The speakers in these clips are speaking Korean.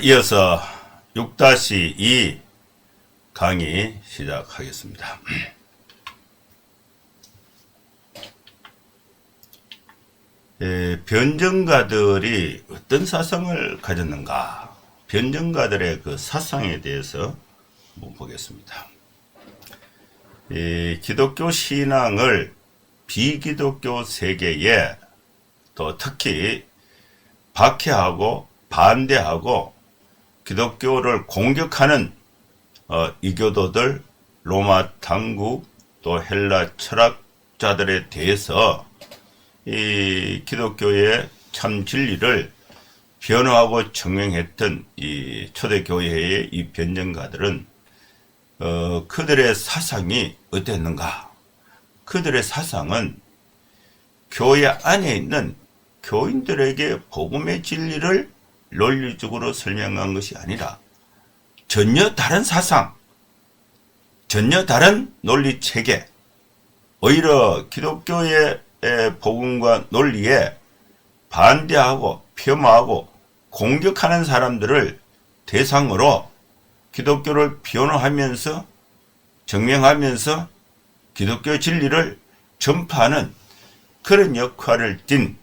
이어서 6-2 강의 시작하겠습니다. 변증가들이 어떤 사상을 가졌는가, 변증가들의 그 사상에 대해서 한번 보겠습니다. 기독교 신앙을 비기독교 세계에 또 특히 박해하고 반대하고 기독교를 공격하는 이교도들, 로마 당국, 또 헬라 철학자들에 대해서 이 기독교의 참 진리를 변호하고 증명했던 이 초대교회의 이 변증가들은 그들의 사상이 어땠는가? 그들의 사상은 교회 안에 있는 교인들에게 복음의 진리를 논리적으로 설명한 것이 아니라 전혀 다른 사상, 전혀 다른 논리 체계, 오히려 기독교의 복음과 논리에 반대하고 폄하하고 공격하는 사람들을 대상으로 기독교를 변호하면서 증명하면서 기독교 진리를 전파하는 그런 역할을 띈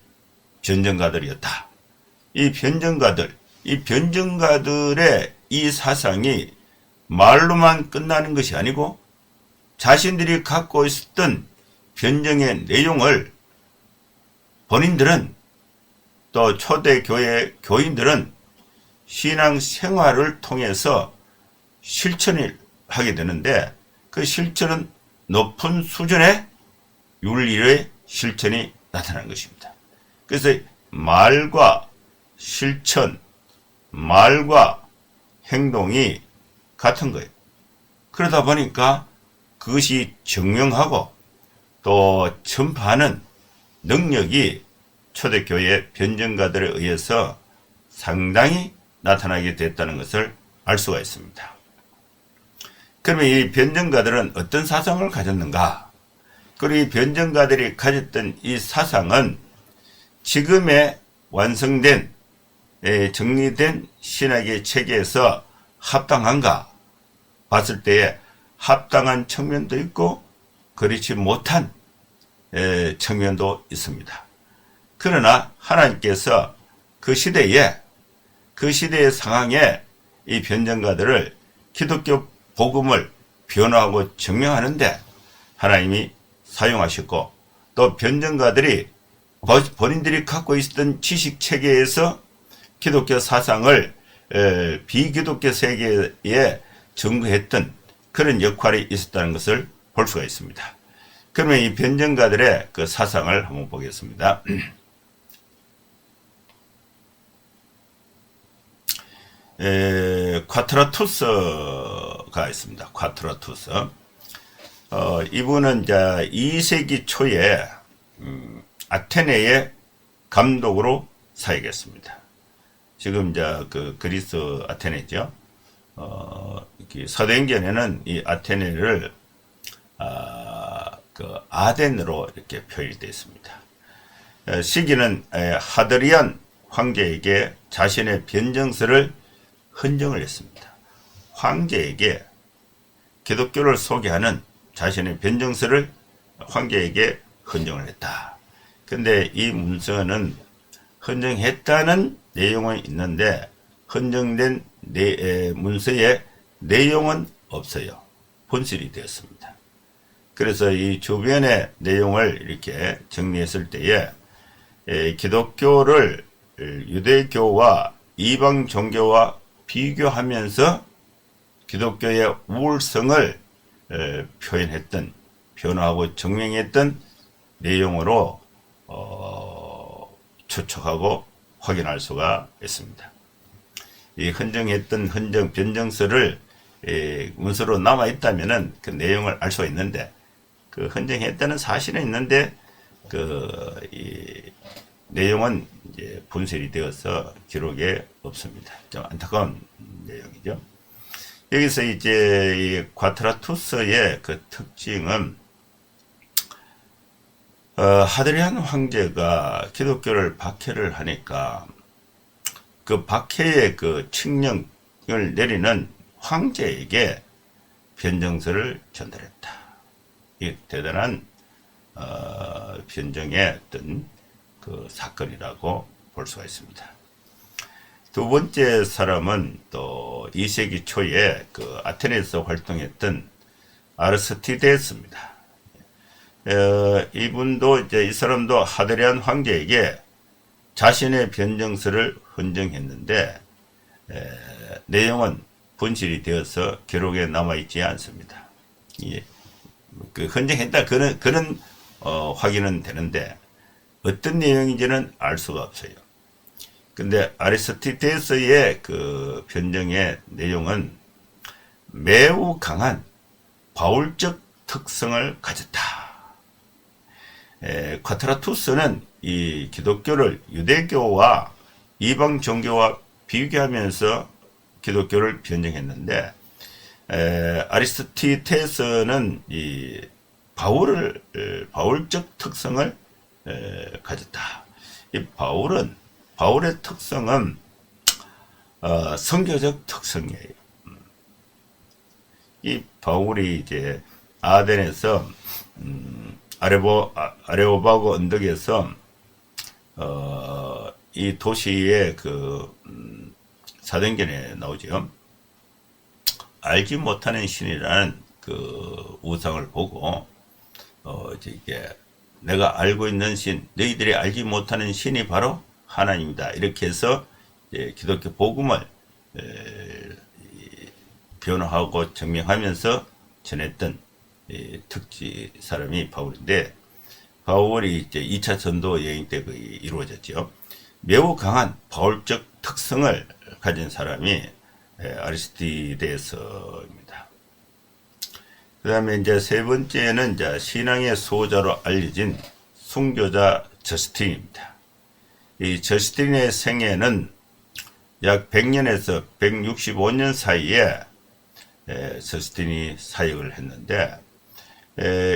변증가들이었다. 이 변증가들의 이 사상이 말로만 끝나는 것이 아니고 자신들이 갖고 있었던 변증의 내용을 본인들은 또 초대교회 교인들은 신앙생활을 통해서 실천을 하게 되는데 그 실천은 높은 수준의 윤리의 실천이 나타나는 것입니다. 그래서 말과 실천, 말과 행동이 같은 거예요. 그러다 보니까 그것이 증명하고 또 전파하는 능력이 초대교회 변증가들에 의해서 상당히 나타나게 됐다는 것을 알 수가 있습니다. 그러면 이 변증가들은 어떤 사상을 가졌는가? 그리고 이 변증가들이 가졌던 이 사상은 지금의 완성된 정리된 신학의 체계에서 합당한가 봤을 때에 합당한 측면도 있고 그렇지 못한 측면도 있습니다. 그러나 하나님께서 그 시대의 상황에 이 변증가들을 기독교 복음을 변화하고 증명하는데 하나님이 사용하셨고 또 변증가들이 본인들이 갖고 있었던 지식 체계에서 기독교 사상을 비기독교 세계에 전거했던 그런 역할이 있었다는 것을 볼 수가 있습니다. 그러면 이 변증가들의 그 사상을 한번 보겠습니다. 콰트라투스가 있습니다. 콰트라투스. 이분은 이제 2세기 초에 아테네의 감독으로 사역했습니다. 지금 이제 그 그리스 아테네죠. 사도행전에는 이 아테네를 그 아덴으로 이렇게 표현이 되어 있습니다. 시기는 하드리안 황제에게 자신의 변증서를 헌정을 했습니다. 황제에게 기독교를 소개하는 자신의 변증서를 황제에게 헌정을 했다. 근데 이 문서는 헌정했다는 내용은 있는데 헌정된 문서에 내용은 없어요. 본실이 되었습니다. 그래서 이 주변의 내용을 이렇게 정리했을 때에 기독교를 유대교와 이방 종교와 비교하면서 기독교의 우월성을 표현했던, 변화하고 증명했던 내용으로 추측하고 확인할 수가 있습니다. 이 헌정했던 변증서를 문서로 남아 있다면은 그 내용을 알 수가 있는데 그 헌정했다는 사실은 있는데 이 내용은 이제 분실이 되어서 기록에 없습니다. 좀 안타까운 내용이죠. 여기서 이제 이 콰트라투스의 그 특징은 하드리안 황제가 기독교를 박해를 하니까 그 박해의 그 칙령을 내리는 황제에게 변정서를 전달했다. 이 대단한 변정의 어떤 그 사건이라고 볼 수가 있습니다. 두 번째 사람은 또 2세기 초에 그 아테네에서 활동했던 아르스티데스입니다. 이분도 이제 이 사람도 하드리안 황제에게 자신의 변정서를 헌정했는데 내용은 분실이 되어서 기록에 남아있지 않습니다. 예, 그 헌정했다 그런 확인은 되는데 어떤 내용인지는 알 수가 없어요. 근데 아리스티데스의 그 변정의 내용은 매우 강한 바울적 특성을 가졌다. 쿼트라투스는 이 기독교를 유대교와 이방 종교와 비교하면서 기독교를 변정했는데 아리스티데스는 이 바울적 특성을 가졌다. 이 바울의 특성은 선교적 특성이에요. 이 바울이 이제 아덴에서 아레오바고 언덕에서 이 도시의 그 사도행전에 나오죠. 알지 못하는 신이라는 그 우상을 보고 이게 내가 알고 있는 신, 너희들이 알지 못하는 신이 바로 하나님이다. 이렇게 해서 기독교 복음을 변호하고 증명하면서 전했던 특지 사람이 바울인데, 바울이 이제 2차 전도 여행 때 이루어졌죠. 매우 강한 바울적 특성을 가진 사람이 아리스티데스입니다. 그 다음에 이제 세 번째는 이제 신앙의 수호자로 알려진 순교자 저스틴입니다. 이 저스틴의 생애는 약 100년에서 165년 사이에 저스틴이 사역을 했는데,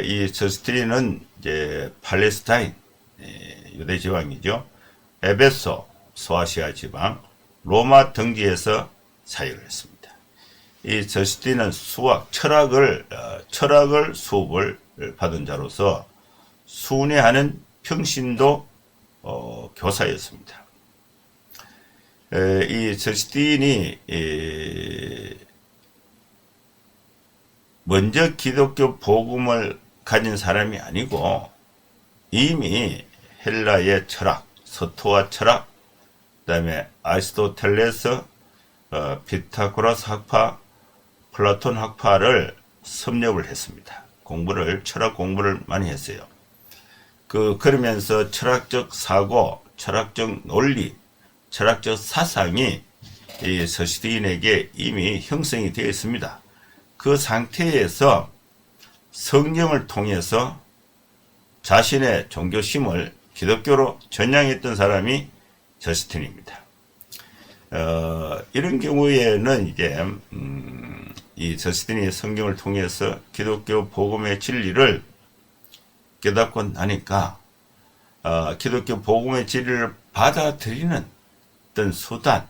이 저스틴은 이제 팔레스타인 유대 지방이죠. 에베소 소아시아 지방 로마 등지에서 사역을 했습니다. 이 저스틴은 수학 철학을 수업을 받은 자로서 순회하는 평신도 교사였습니다. 이 저스틴이 먼저 기독교 복음을 가진 사람이 아니고 이미 헬라의 철학, 서토아 철학, 그 다음에 아리스토텔레스, 피타고라스 학파, 플라톤 학파를 섭렵을 했습니다. 철학 공부를 많이 했어요. 그러면서 철학적 사고, 철학적 논리, 철학적 사상이 이 저스틴에게 이미 형성이 되어 있습니다. 그 상태에서 성경을 통해서 자신의 종교심을 기독교로 전향했던 사람이 저스틴입니다. 이런 경우에는 이제 이 저스틴이 성경을 통해서 기독교 복음의 진리를 깨닫고 나니까 기독교 복음의 진리를 받아들이는 어떤 수단,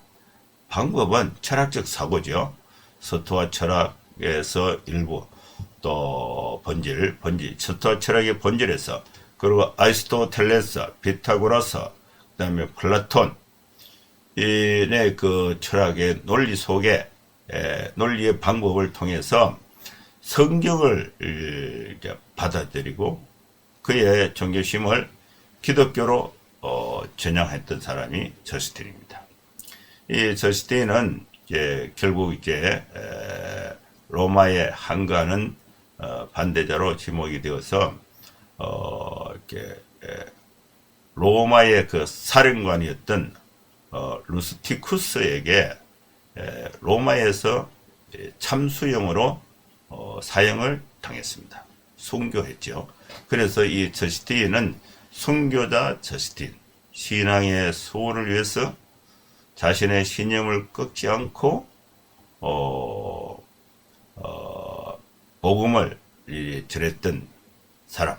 방법은 철학적 사고죠. 서토아 철학에서 일부, 또 서토아 철학의 본질에서, 그리고 아리스토텔레스, 피타고라스, 그 다음에 플라톤, 이의 그 철학의 논리 속에, 논리의 방법을 통해서 성경을 받아들이고 그의 종교심을 기독교로 전향했던 사람이 저스틴입니다. 이 저스틴은 결국 로마의 항거하는 반대자로 지목이 되어서 로마의 그 사령관이었던 루스티쿠스에게 로마에서 참수형으로 사형을 당했습니다. 순교했죠. 그래서 이 저스틴은 순교자 저스틴, 신앙의 수호를 위해서 자신의 신념을 꺾지 않고 복음을 전했던 사람,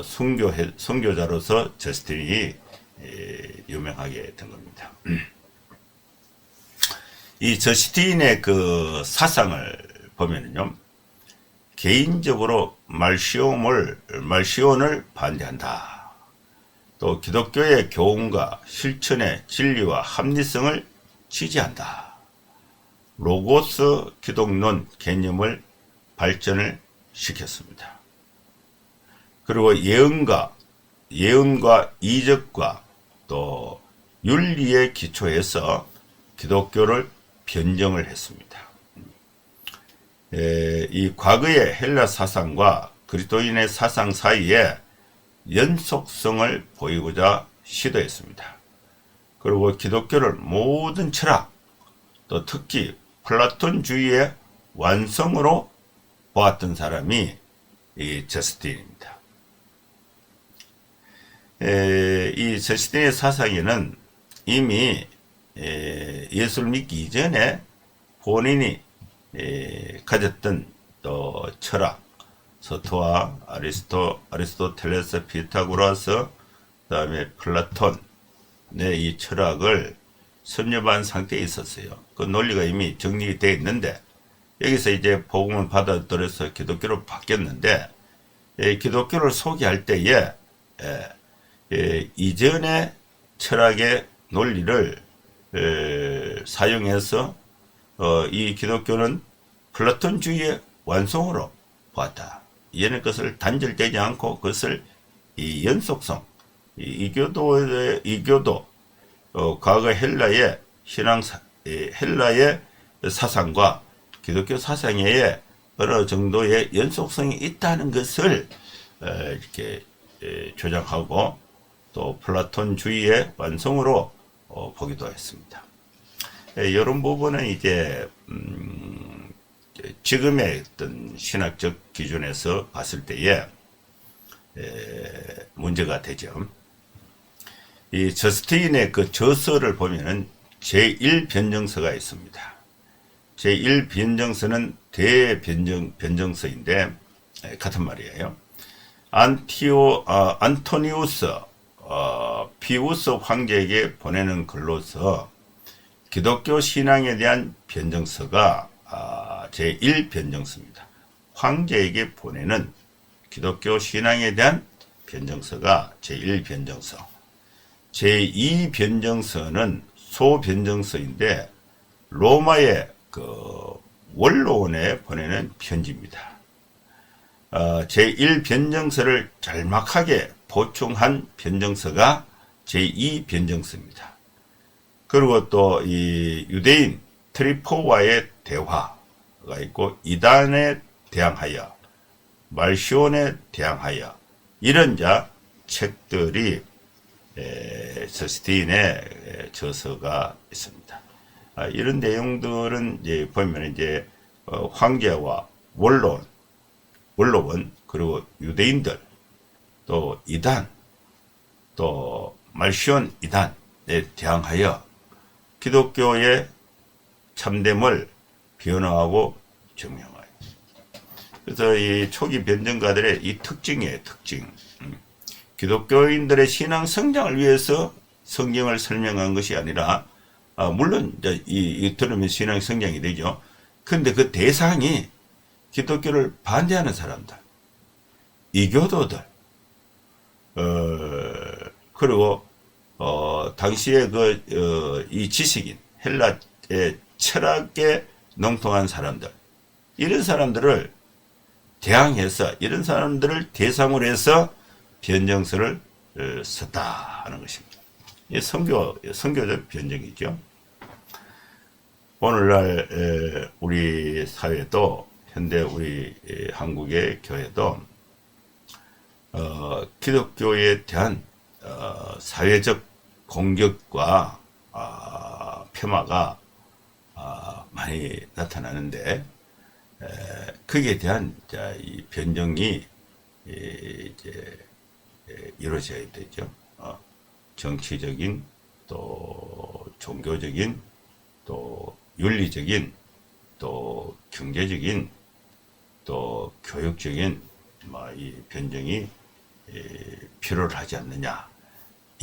순교자로서 저스틴이 유명하게 된 겁니다. 이 저스틴의 그 사상을 보면은요, 개인적으로 말시온을 반대한다. 또 기독교의 교훈과 실천의 진리와 합리성을 지지한다. 로고스 기독론 개념을 발전을 시켰습니다. 그리고 예언과 이적과 또 윤리의 기초에서 기독교를 변정을 했습니다. 이 과거의 헬라 사상과 그리스도인의 사상 사이에 연속성을 보이고자 시도했습니다. 그리고 기독교를 모든 철학, 또 특히 플라톤주의의 완성으로 보았던 사람이 이 저스틴입니다. 이 저스틴의 사상에는 이미 예수를 믿기 이전에 본인이 가졌던 또 철학, 서토와 아리스토텔레스, 피타고라스, 그 다음에 플라톤의 이 철학을 섭렵한 상태에 있었어요. 그 논리가 이미 정리되어 있는데, 여기서 이제 복음을 받아들여서 기독교로 바뀌었는데, 기독교를 소개할 때에 이전의 철학의 논리를 사용해서 이 기독교는 플라톤주의의 완성으로 보았다. 이는 것을 단절되지 않고 그것을 이 연속성, 이교도 과거 헬라의 헬라의 사상과 기독교 사상에 어느 정도의 연속성이 있다는 것을 이렇게 조장하고 또 플라톤주의의 완성으로 보기도 했습니다. 이런 부분은 이제 지금의 어떤 신학적 기준에서 봤을 때에 문제가 되죠. 이 저스틴의 그 저서를 보면은 제1변정서가 있습니다. 제1변정서는 대변정서인데 같은 말이에요. 안토니우스 피우스 황제에게 보내는 글로서 기독교 신앙에 대한 변정서가 제1변정서입니다. 황제에게 보내는 기독교 신앙에 대한 변정서가 제1변정서. 제2변정서는 소변정서인데 로마의 그 원로원에 보내는 편지입니다. 제1변정서를 짤막하게 보충한 변정서가 제2변정서입니다. 그리고 또 이 유대인 트리포와의 대화가 있고, 이단에 대항하여, 말시온에 대항하여, 이런 책들이 저스틴의 저서가 있습니다. 이런 내용들은 이제 보면 이제 황제와 원로원, 그리고 유대인들, 또 이단, 또 말시온 이단에 대항하여 기독교의 참됨을 변호하고 증명하여. 그래서 이 초기 변정가들의 이 특징이에요, 특징. 기독교인들의 신앙 성장을 위해서 성경을 설명한 것이 아니라, 물론 이 들으면 신앙 성장이 되죠. 근데 그 대상이 기독교를 반대하는 사람들, 이교도들, 그리고 당시에 이 지식인, 헬라의 철학에 능통한 사람들, 이런 사람들을 대항해서, 이런 사람들을 대상으로 해서 변정서를 썼다 하는 것입니다. 이 선교적 변정이죠. 오늘날 우리 사회도, 현대 우리 한국의 교회도 기독교에 대한 사회적 공격과 폄하가 많이 나타나는데, 거기에 대한 이 변정이 이제 이루어져야 되죠. 정치적인, 또 종교적인, 또 윤리적인, 또 경제적인, 또 교육적인 이 변정이 필요를 하지 않느냐,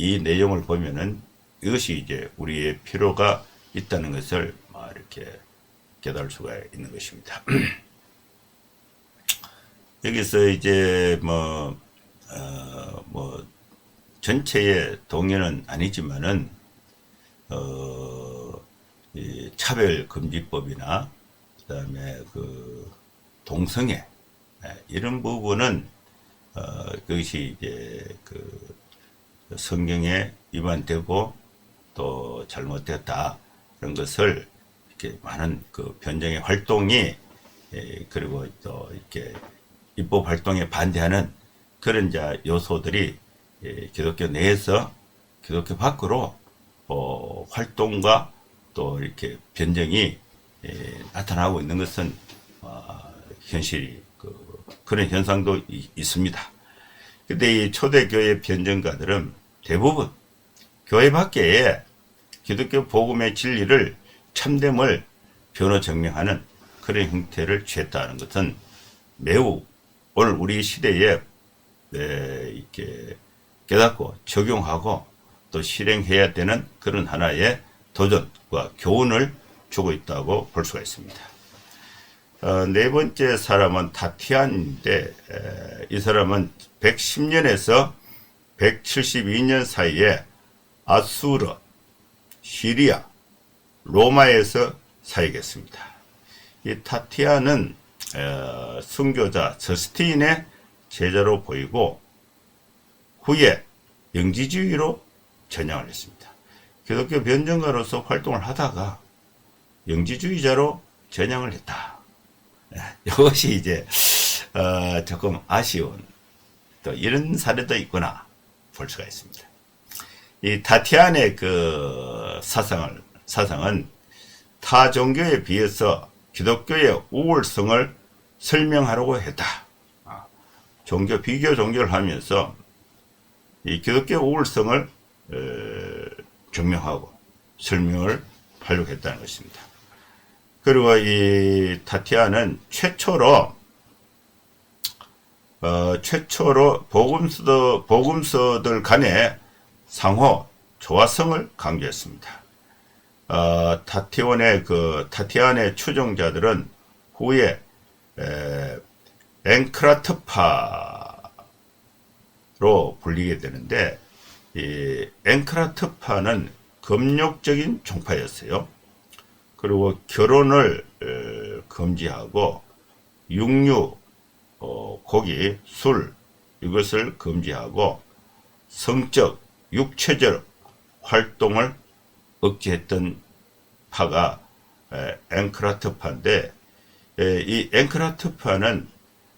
이 내용을 보면은 이것이 이제 우리의 필요가 있다는 것을 이렇게 깨달을 수가 있는 것입니다. 여기서 이제 전체의 동의는 아니지만은 이 차별금지법이나 그다음에 그 동성애 이런 부분은 그것이 이제 그 성경에 위반되고 또 잘못됐다 그런 것을 이렇게 많은 그 변정의 활동이 그리고 또 이렇게 입법 활동에 반대하는 그런 요소들이 기독교 내에서 기독교 밖으로 활동과 또 이렇게 변정이 나타나고 있는 것은 현실이 그런 현상도 있습니다. 근데 이 초대교회 변정가들은 대부분 교회 밖에 기독교 복음의 진리를 참됨을 변호 증명하는 그런 형태를 취했다는 것은 매우 오늘 우리 시대에 이렇게 깨닫고 적용하고 또 실행해야 되는 그런 하나의 도전과 교훈을 주고 있다고 볼 수가 있습니다. 네 번째 사람은 타티안인데 이 사람은 110년에서 172년 사이에 아수르, 시리아, 로마에서 사역했습니다. 이 타티안은 순교자 저스틴의 제자로 보이고 후에 영지주의로 전향을 했습니다. 기독교 변정가로서 활동을 하다가 영지주의자로 전향을 했다. 이것이 이제 조금 아쉬운 또 이런 사례도 있구나 볼 수가 있습니다. 이 타티안의 그 사상은 타 종교에 비해서 기독교의 우월성을 설명하려고 했다. 비교 종교를 하면서 이 기독교 우월성을 증명하고 설명을 하려고 했다는 것입니다. 그리고 이 타티안은 최초로 복음서들 간의 상호 조화성을 강조했습니다. 타티안의 추종자들은 후에 앵크라트파로 불리게 되는데 이 앵크라트파는 금욕적인 종파였어요. 그리고 결혼을 금지하고 육류, 고기, 술 이것을 금지하고 성적, 육체적 활동을 억제했던 파가 앵크라트파인데 이 앵크라트파는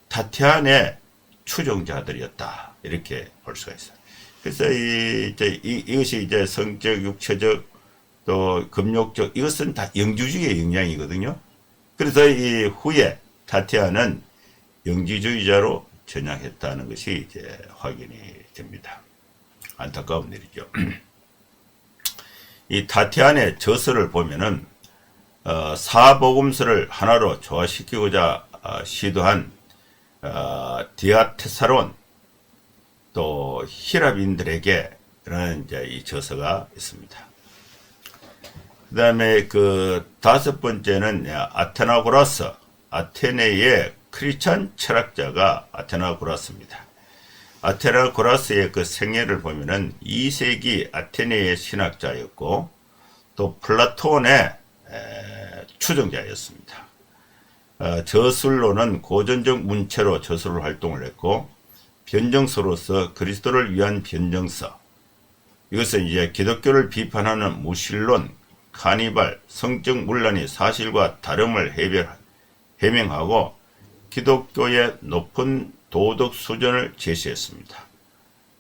타티안의 추종자들이었다 이렇게 볼 수가 있어요. 그래서 이것이 이제 성적, 육체적 또 금욕적 이것은 다 영주주의의 영향이거든요. 그래서 이 후에 타티안은 영지주의자로 전향했다는 것이 이제 확인이 됩니다. 안타까운 일이죠. 이 타티안의 저서를 보면은 사복음서를 하나로 조화시키고자 시도한 디아테사론 또 히랍인들에게라는 이제 이 저서가 있습니다. 그 다음에 그 다섯 번째는 아테나고라스, 아테네의 크리스찬 철학자가 아테나고라스입니다. 아테나고라스의 그 생애를 보면은 2세기 아테네의 신학자였고 또 플라톤의 추종자였습니다. 저술로는 고전적 문체로 저술을 활동을 했고 변정서로서 그리스도를 위한 변정서 이것은 이제 기독교를 비판하는 무신론, 카니발, 성적 문란이 사실과 다름을 해명하고 기독교의 높은 도덕 수준을 제시했습니다.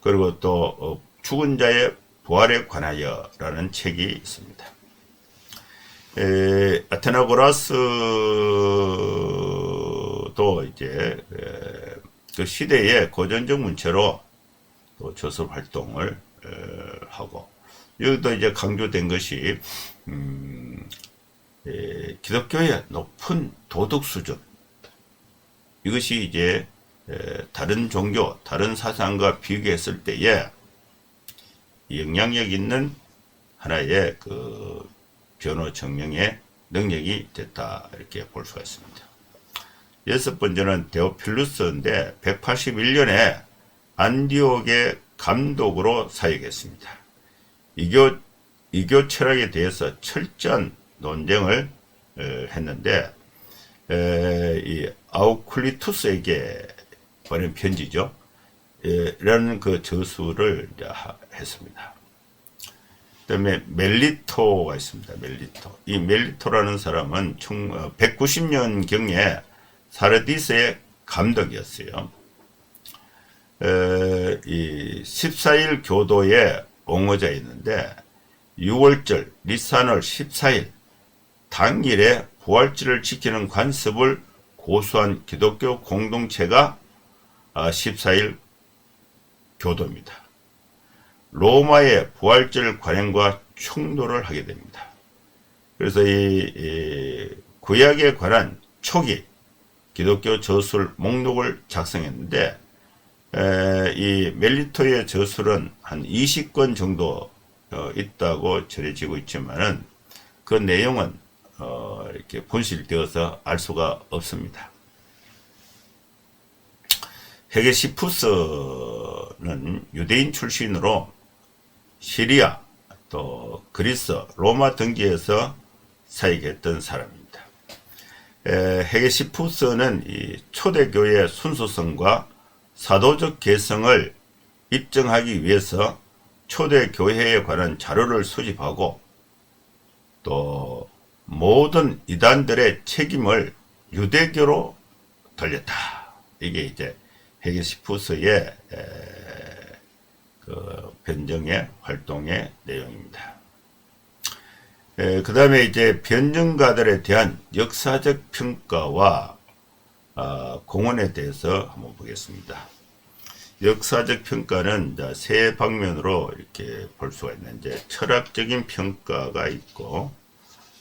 그리고 또 죽은 자의 부활에 관하여라는 책이 있습니다. 아테나고라스도 이제 그 시대의 고전적 문체로 또 저술 활동을 하고 여기도 이제 강조된 것이 기독교의 높은 도덕 수준 이것이 이제 다른 종교, 다른 사상과 비교했을 때에 영향력 있는 하나의 그 변호 정령의 능력이 됐다 이렇게 볼 수가 있습니다. 여섯 번째는 데오필루스인데 181년에 안디옥의 감독으로 사역했습니다. 이교 철학에 대해서 철저한 논쟁을 했는데 이 아우클리투스에게 보낸 편지죠. 라는 그 저수를 이제 했습니다. 그다음에 멜리토가 있습니다. 멜리토. 이 멜리토라는 사람은 190년 경에 사르디스의 감독이었어요. 이 14일 교도의 옹호자였는데 6월절 니산월 14일 당일에 부활절을 지키는 관습을 고수한 기독교 공동체가 14일 교도입니다. 로마의 부활절 관행과 충돌을 하게 됩니다. 그래서 이 구약에 관한 초기 기독교 저술 목록을 작성했는데 이 멜리토의 저술은 한 20권 정도 있다고 전해지고 있지만은 그 내용은 이렇게 분실되어서 알 수가 없습니다. 헤게시푸스는 유대인 출신으로 시리아 또 그리스 로마 등지에서 사역했던 사람입니다. 헤게시푸스는 이 초대교회의 순수성과 사도적 개성을 입증하기 위해서 초대교회에 관한 자료를 수집하고 또 모든 이단들의 책임을 유대교로 돌렸다. 이게 이제 헤게시푸스의 그 변정의 활동의 내용입니다. 그 다음에 이제 변정가들에 대한 역사적 평가와 공헌에 대해서 한번 보겠습니다. 역사적 평가는 세 방면으로 이렇게 볼 수가 있는데 철학적인 평가가 있고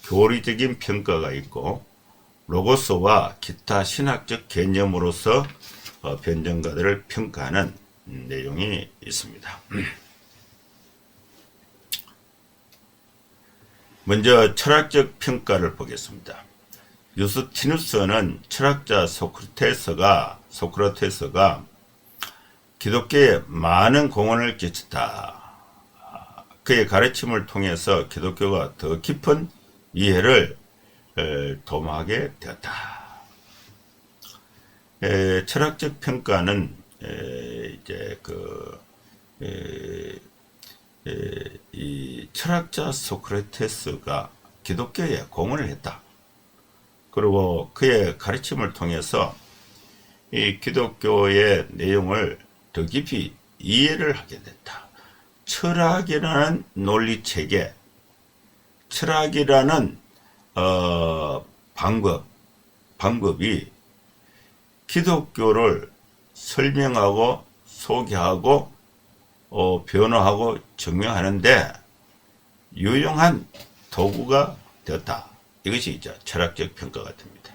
교리적인 평가가 있고 로고스와 기타 신학적 개념으로서 변정가들을 평가하는 내용이 있습니다. 먼저 철학적 평가를 보겠습니다. 유스티누스는 철학자 소크라테스가 기독교에 많은 공헌을 끼쳤다. 그의 가르침을 통해서 기독교가 더 깊은 이해를 도모하게 되었다. 철학적 평가는 이제 이 철학자 소크라테스가 기독교에 공헌을 했다. 그리고 그의 가르침을 통해서 이 기독교의 내용을 더 깊이 이해를 하게 됐다. 철학이라는 논리 체계, 철학이라는 방법이 기독교를 설명하고 소개하고 변호하고 증명하는데 유용한 도구가 되었다. 이것이 이제 철학적 평가가 됩니다.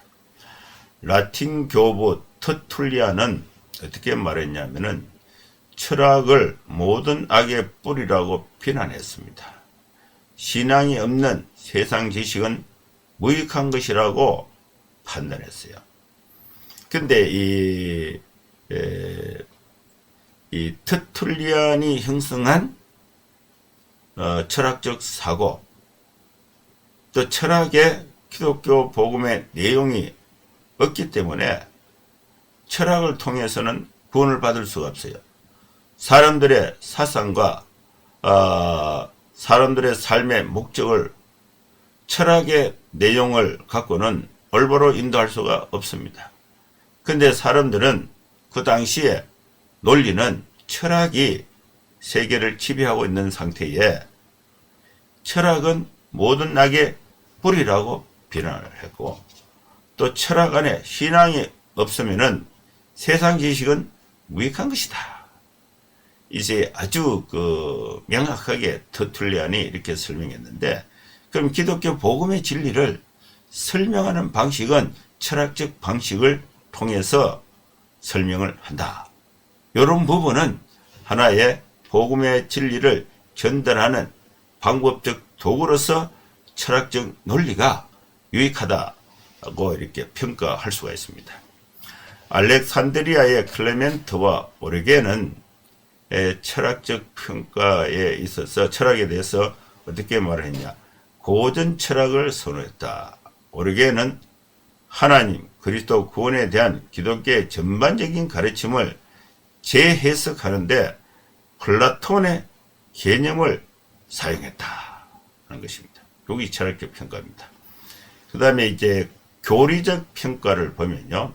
라틴 교부 터툴리안은 어떻게 말했냐면은 철학을 모든 악의 뿌리라고 비난했습니다. 신앙이 없는 세상 지식은 무익한 것이라고 판단했어요. 근데 이 터툴리안이 형성한 철학적 사고, 또 철학의 기독교 복음의 내용이 없기 때문에 철학을 통해서는 구원을 받을 수가 없어요. 사람들의 사상과 사람들의 삶의 목적을 철학의 내용을 갖고는 올바로 인도할 수가 없습니다. 근데 사람들은 그 당시에 논리는 철학이 세계를 지배하고 있는 상태에 철학은 모든 악의 뿌리라고 비난을 했고, 또 철학 안에 신앙이 없으면은 세상 지식은 무익한 것이다. 이제 아주 명확하게 터툴리안이 이렇게 설명했는데, 그럼 기독교 복음의 진리를 설명하는 방식은 철학적 방식을 통해서 설명을 한다. 이런 부분은 하나의 복음의 진리를 전달하는 방법적 도구로서 철학적 논리가 유익하다고 이렇게 평가할 수가 있습니다. 알렉산드리아의 클레멘트와 오르게는 철학적 평가에 있어서 철학에 대해서 어떻게 말했냐. 고전 철학을 선호했다. 오르게는 하나님, 그리스도 구원에 대한 기독교의 전반적인 가르침을 재해석하는데 플라톤의 개념을 사용했다는 것입니다. 여기 철학적 평가입니다. 그 다음에 이제 교리적 평가를 보면요.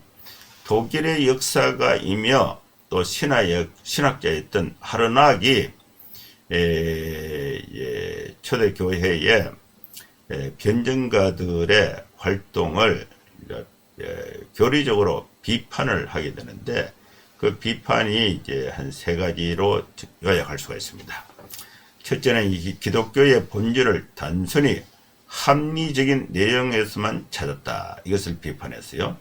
독일의 역사가이며 또 신학자였던 하르낙이 초대교회의 변증가들의 활동을 교리적으로 비판을 하게 되는데 그 비판이 이제 한 세 가지로 요약할 수가 있습니다. 첫째는 이 기독교의 본질을 단순히 합리적인 내용에서만 찾았다. 이것을 비판했어요.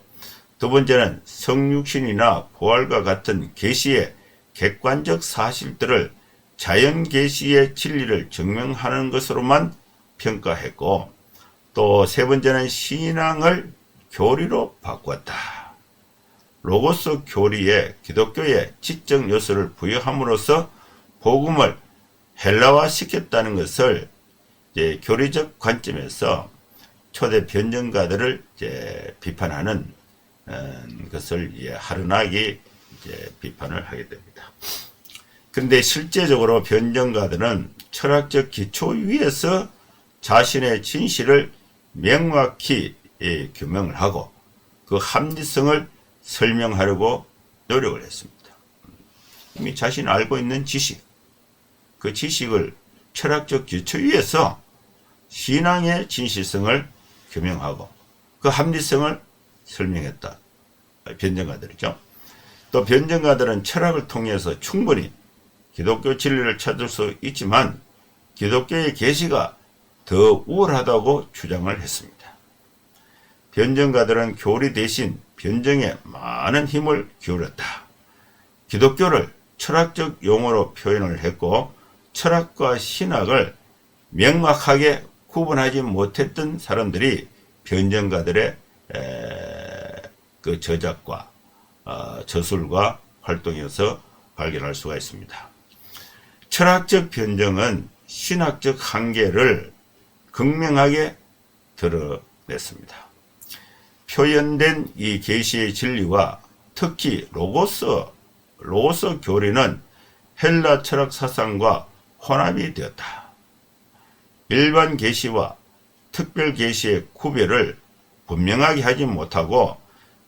두 번째는 성육신이나 부활과 같은 계시의 객관적 사실들을 자연 계시의 진리를 증명하는 것으로만 평가했고, 또 세 번째는 신앙을 교리로 바꾸었다. 로고스 교리에 기독교의 지적 요소를 부여함으로써 복음을 헬라화시켰다는 것을 이제 교리적 관점에서 초대 변증가들을 이제 비판하는 것을 하르낙이 이제 비판을 하게 됩니다. 그런데 실제적으로 변증가들은 철학적 기초 위에서 자신의 진실을 명확히 규명을 하고 그 합리성을 설명하려고 노력을 했습니다. 이미 자신이 알고 있는 지식, 그 지식을 철학적 기초 위에서 신앙의 진실성을 규명하고 그 합리성을 설명했다. 변증가들이죠. 또 변증가들은 철학을 통해서 충분히 기독교 진리를 찾을 수 있지만 기독교의 계시가 더 우월하다고 주장을 했습니다. 변증가들은 교리 대신 변증에 많은 힘을 기울였다. 기독교를 철학적 용어로 표현을 했고 철학과 신학을 명확하게 구분하지 못했던 사람들이 변증가들의 그 저작과 저술과 활동에서 발견할 수가 있습니다. 철학적 변증은 신학적 한계를 극명하게 드러냈습니다. 표현된 이 계시의 진리와 특히 로고스 교리는 헬라 철학 사상과 혼합이 되었다. 일반 계시와 특별 계시의 구별을 분명하게 하지 못하고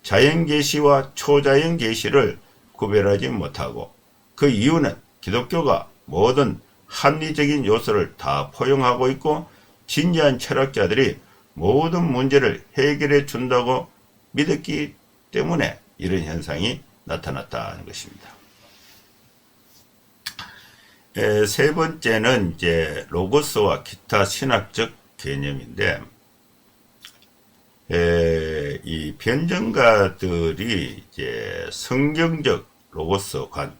자연 계시와 초자연 계시를 구별하지 못하고 그 이유는 기독교가 모든 합리적인 요소를 다 포용하고 있고 진지한 철학자들이 모든 문제를 해결해 준다고 믿었기 때문에 이런 현상이 나타났다는 것입니다. 세 번째는 이제 로고스와 기타 신학적 개념인데, 이 변증가들이 이제 성경적 로고스관,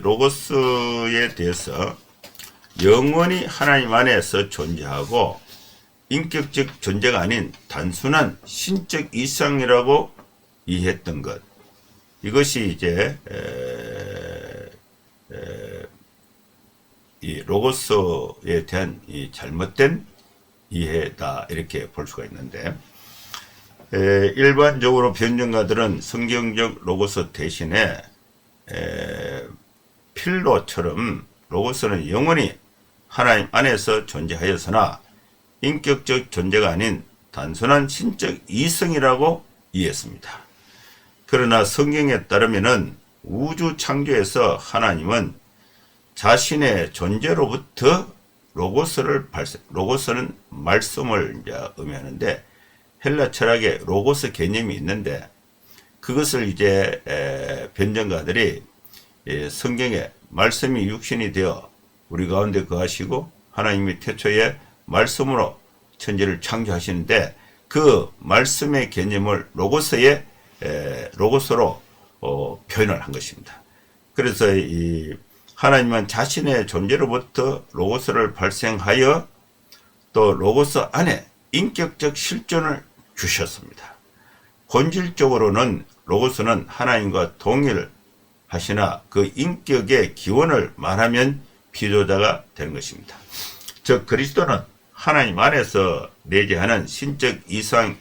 로고스에 대해서 영원히 하나님 안에서 존재하고 인격적 존재가 아닌 단순한 신적 이상이라고 이해했던 것. 이것이 이제 이 로고스에 대한 이 잘못된 이해다 이렇게 볼 수가 있는데, 일반적으로 변증가들은 성경적 로고스 대신에 필로처럼 로고스는 영원히 하나님 안에서 존재하였으나 인격적 존재가 아닌 단순한 신적 이성이라고 이해했습니다. 그러나 성경에 따르면은 우주 창조에서 하나님은 자신의 존재로부터 로고스는 말씀을 이제 의미하는데 헬라 철학에 로고스 개념이 있는데 그것을 이제 변증가들이 성경에 말씀이 육신이 되어 우리 가운데 거하시고 하나님이 태초에 말씀으로 천지를 창조하시는데 그 말씀의 개념을 로고스로 표현을 한 것입니다. 그래서 이 하나님은 자신의 존재로부터 로고스를 발생하여 또 로고스 안에 인격적 실존을 주셨습니다. 본질적으로는 로고스는 하나님과 동일하시나 그 인격의 기원을 말하면 비교자가 되는 것입니다. 즉 그리스도는 하나님 안에서 내재하는 신적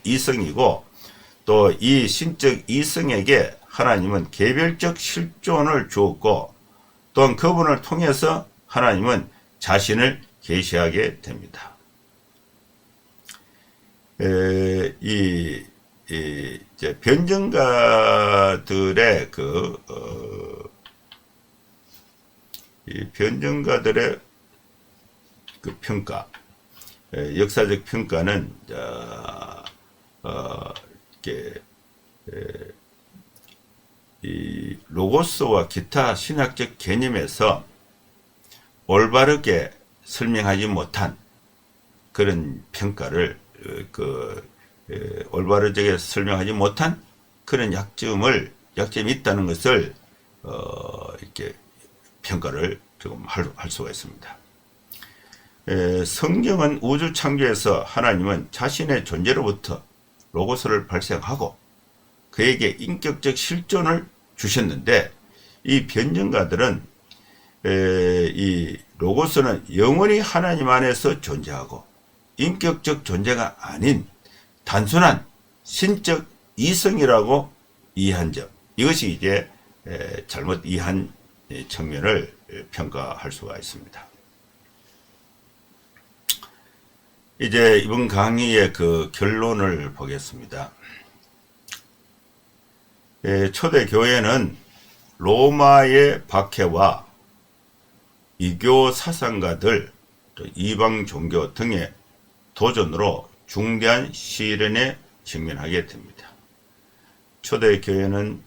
이성이고 또 이 신적 이성에게 하나님은 개별적 실존을 주었고 또한 그분을 통해서 하나님은 자신을 계시하게 됩니다. 이제 변증가들의 변증가들의 그 평가, 역사적 평가는 이렇게 이 로고스와 기타 신학적 개념에서 올바르게 설명하지 못한 그런 평가를 올바르게 설명하지 못한 그런 약점이 있다는 것을 이렇게 평가를 조금 할 수가 있습니다. 성경은 우주 창조에서 하나님은 자신의 존재로부터 로고스를 발생하고 그에게 인격적 실존을 주셨는데 이 변증가들은 이 로고스는 영원히 하나님 안에서 존재하고 인격적 존재가 아닌 단순한 신적 이성이라고 이해한 점, 이것이 이제 잘못 이해한 측면을 평가할 수가 있습니다. 이제 이번 강의의 그 결론을 보겠습니다. 초대 교회는 로마의 박해와 이교 사상가들, 이방 종교 등의 도전으로 중대한 시련에 직면하게 됩니다. 초대 교회는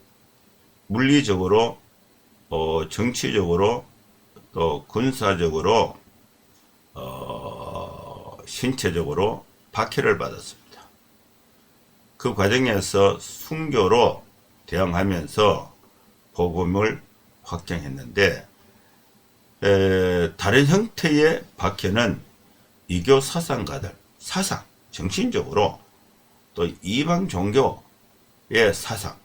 물리적으로, 정치적으로, 또 군사적으로, 신체적으로 박해를 받았습니다. 그 과정에서 순교로 대항하면서 복음을 확장했는데 다른 형태의 박해는 이교 사상가들, 정신적으로 또 이방 종교의 사상,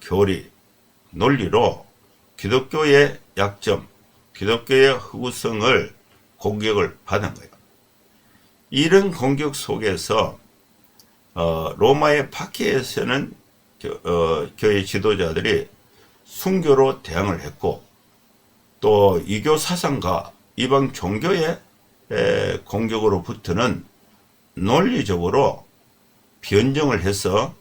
교리, 논리로 기독교의 약점, 기독교의 허구성을 공격을 받은 거예요. 이런 공격 속에서 로마의 박해에서는 교회 지도자들이 순교로 대항을 했고 또 이교 사상과 이방 종교의 공격으로부터는 논리적으로 변증을 해서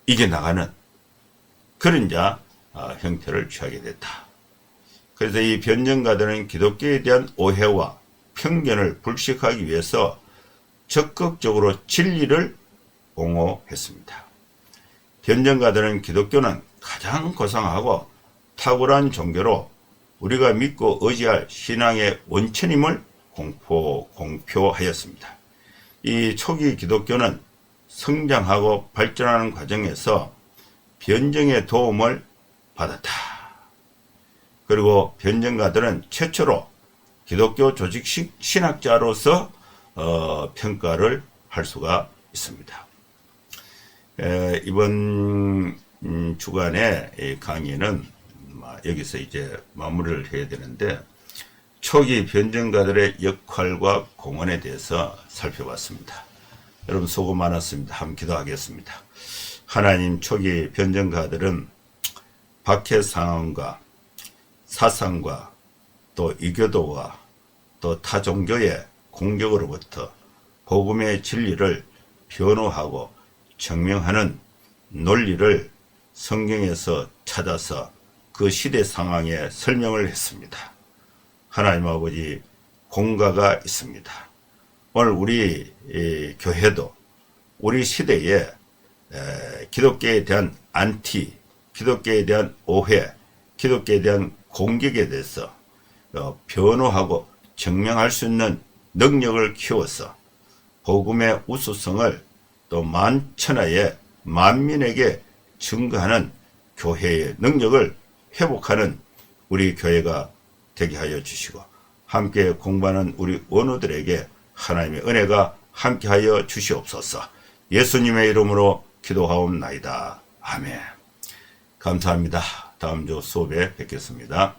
이겨나가는 그런 형태를 취하게 됐다. 그래서 이 변증가들은 기독교에 대한 오해와 편견을 불식하기 위해서 적극적으로 진리를 옹호했습니다. 변증가들은 기독교는 가장 고상하고 탁월한 종교로 우리가 믿고 의지할 신앙의 원천임을 공표하였습니다. 이 초기 기독교는 성장하고 발전하는 과정에서 변증의 도움을 받았다. 그리고 변증가들은 최초로 기독교 조직 신학자로서 평가를 할 수가 있습니다. 이번 주간의 강의는 여기서 이제 마무리를 해야 되는데 초기 변증가들의 역할과 공헌에 대해서 살펴봤습니다. 여러분 수고 많았습니다. 한번 기도하겠습니다. 하나님, 초기 변증가들은 박해 상황과 사상과 또 이교도와 또 타종교의 공격으로부터 복음의 진리를 변호하고 증명하는 논리를 성경에서 찾아서 그 시대 상황에 설명을 했습니다. 하나님 아버지, 공가가 있습니다. 오늘 우리 교회도 우리 시대에 기독교에 대한 기독교에 대한 오해, 기독교에 대한 공격에 대해서 변호하고 증명할 수 있는 능력을 키워서 복음의 우수성을 또 만천하에 만민에게 증거하는 교회의 능력을 회복하는 우리 교회가 되게 하여 주시고, 함께 공부하는 우리 원우들에게 하나님의 은혜가 함께하여 주시옵소서. 예수님의 이름으로 기도하옵나이다. 아멘. 감사합니다. 다음 주 수업에 뵙겠습니다.